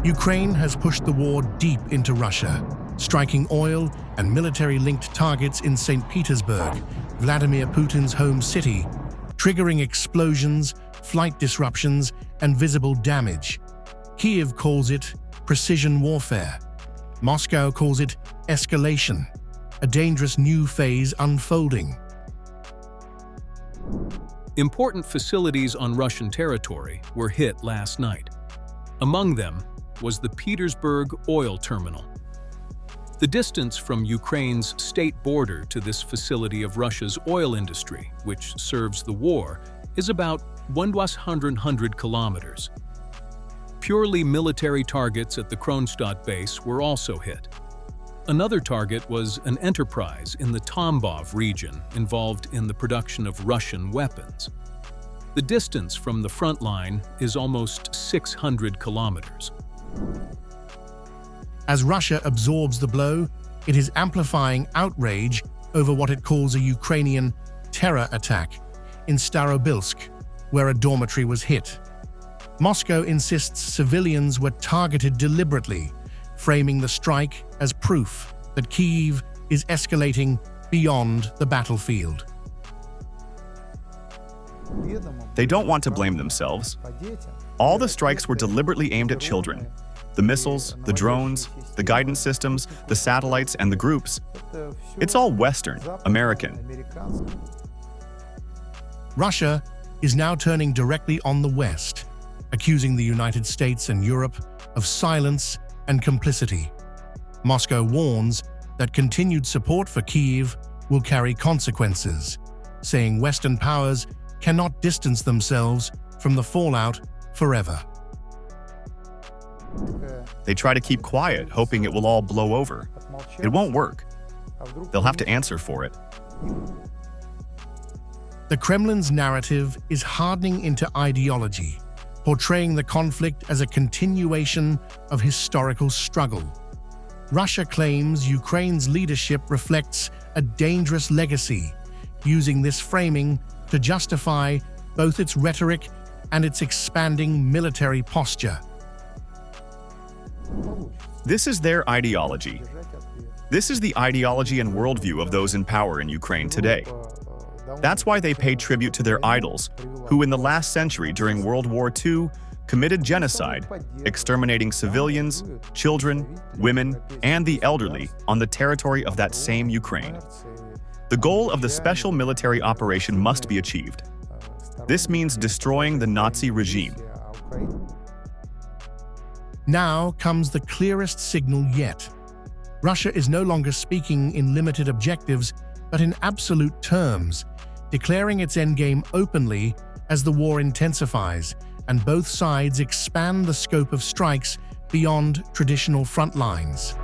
Ukraine has pushed the war deep into Russia, striking oil and military-linked targets in St. Petersburg, Vladimir Putin's home city, triggering explosions, flight disruptions, and visible damage. Kyiv calls it precision warfare. Moscow calls it escalation, a dangerous new phase unfolding. Important facilities on Russian territory were hit last night. Among them was the Petersburg Oil Terminal. The distance from Ukraine's state border to this facility of Russia's oil industry, which serves the war, is about 100 kilometers. Purely military targets at the Kronstadt base were also hit. Another target was an enterprise in the Tambov region involved in the production of Russian weapons. The distance from the front line is almost 600 kilometers. As Russia absorbs the blow, it is amplifying outrage over what it calls a Ukrainian terror attack in Starobilsk, where a dormitory was hit. Moscow insists civilians were targeted deliberately, framing the strike as proof that Kyiv is escalating beyond the battlefield. They don't want to blame themselves. All the strikes were deliberately aimed at children. The missiles, the drones, the guidance systems, the satellites, and the groups. It's all Western, American. Russia is now turning directly on the West, accusing the United States and Europe of silence and complicity. Moscow warns that continued support for Kyiv will carry consequences, saying Western powers cannot distance themselves from the fallout forever. They try to keep quiet, hoping it will all blow over. It won't work. They'll have to answer for it. The Kremlin's narrative is hardening into ideology, portraying the conflict as a continuation of historical struggle. Russia claims Ukraine's leadership reflects a dangerous legacy, using this framing to justify both its rhetoric and its expanding military posture. This is their ideology. This is the ideology and worldview of those in power in Ukraine today. That's why they pay tribute to their idols, who in the last century during World War II committed genocide, exterminating civilians, children, women, and the elderly on the territory of that same Ukraine. The goal of the special military operation must be achieved. This means destroying the Nazi regime. Now comes the clearest signal yet. Russia is no longer speaking in limited objectives, but in absolute terms, declaring its endgame openly as the war intensifies and both sides expand the scope of strikes beyond traditional front lines.